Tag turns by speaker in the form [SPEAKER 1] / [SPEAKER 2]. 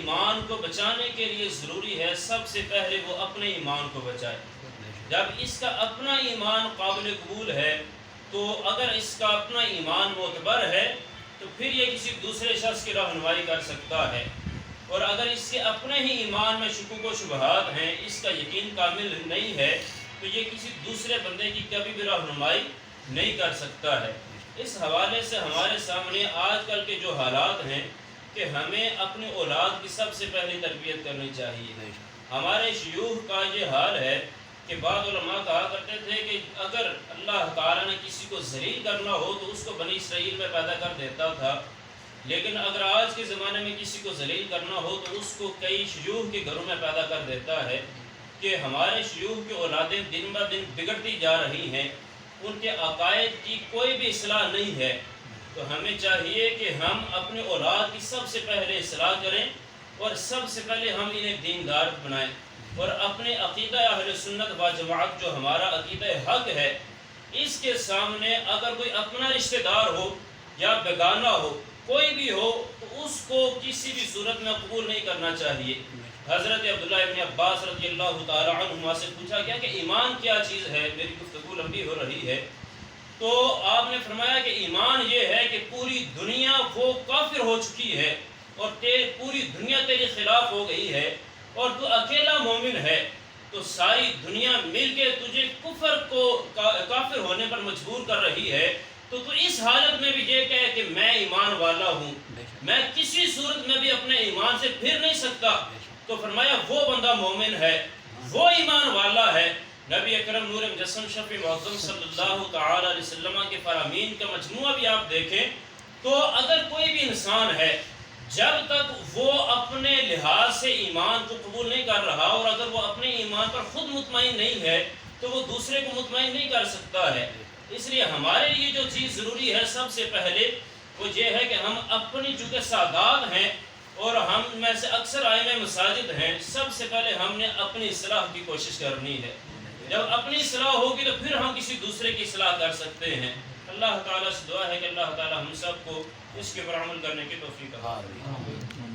[SPEAKER 1] ایمان کو بچانے کے لیے ضروری ہے سب سے پہلے وہ اپنے ایمان کو بچائے۔ جب اس کا اپنا ایمان قابل قبول ہے تو اگر اس کا اپنا ایمان معتبر ہے تو پھر یہ کسی دوسرے شخص کی رہنمائی کر سکتا ہے، اور اگر اس کے اپنے ہی ایمان میں شکوک و شبہات ہیں، اس کا یقین کامل نہیں ہے، تو یہ کسی دوسرے بندے کی کبھی بھی رہنمائی نہیں کر سکتا ہے۔ اس حوالے سے ہمارے سامنے آج کل کے جو حالات ہیں کہ ہمیں اپنی اولاد کی سب سے پہلی تربیت کرنی چاہیے۔ ہمارے شیوخ کا یہ حال ہے کہ بعض علماء کہا کرتے تھے کہ اگر اللہ تعالیٰ نے کسی کو ذلیل کرنا ہو تو اس کو بنی اسرائیل میں پیدا کر دیتا تھا، لیکن اگر آج کے زمانے میں کسی کو ذلیل کرنا ہو تو اس کو کئی شیوخ کے گھروں میں پیدا کر دیتا ہے کہ ہمارے شیوخ کی اولادیں دن بہ دن بگڑتی جا رہی ہیں، ان کے عقائد کی کوئی بھی اصلاح نہیں ہے۔ تو ہمیں چاہیے کہ ہم اپنے اولاد کی سب سے پہلے اصلاح کریں اور سب سے پہلے ہم انہیں دیندار بنائیں، اور اپنے عقیدہ اہل سنت و جماعت جو ہمارا عقیدہ حق ہے اس کے سامنے اگر کوئی اپنا رشتہ دار ہو یا بیگانہ ہو، کوئی بھی ہو، تو اس کو کسی بھی صورت میں قبول نہیں کرنا چاہیے۔ حضرت عبداللہ ابن عباس رضی اللہ تعالی عنہما سے پوچھا گیا کہ ایمان کیا چیز ہے، میری گفتگو لمبی ہو رہی ہے، تو آپ نے فرمایا کہ ایمان یہ ہے کہ پوری دنیا وہ کافر ہو چکی ہے اور پوری دنیا تیرے خلاف ہو گئی ہے اور تو اکیلا مومن ہے، تو ساری دنیا مل کے تجھے کافر ہونے پر مجبور کر رہی ہے، تو اس حالت میں بھی یہ کہے کہ میں ایمان والا ہوں، میں کسی صورت میں بھی اپنے ایمان سے پھر نہیں سکتا، تو فرمایا وہ بندہ مومن ہے، وہ ایمان والا ہے۔ نبی اکرم نور مجسم شفیع معظم صلی اللہ تعالی علیہ وسلم کے فرامین کا مجموعہ بھی آپ دیکھیں تو اگر کوئی بھی انسان ہے جب تک وہ اپنے لحاظ سے ایمان کو قبول نہیں کر رہا اور اگر وہ اپنے ایمان پر خود مطمئن نہیں ہے تو وہ دوسرے کو مطمئن نہیں کر سکتا ہے۔ اس لیے ہمارے لیے جو چیز ضروری ہے سب سے پہلے وہ یہ ہے کہ ہم اپنی چونکہ سادات ہیں اور ہم میں سے اکثر ائمہ مساجد ہیں، سب سے پہلے ہم نے اپنی اصلاح کی کوشش کرنی ہے۔ جب اپنی اصلاح ہوگی تو پھر ہم کسی دوسرے کی اصلاح کر سکتے ہیں۔ اللہ تعالیٰ سے دعا ہے کہ اللہ تعالیٰ ہم سب کو اس کے پر عمل کرنے کی توفیق عطا فرمائے۔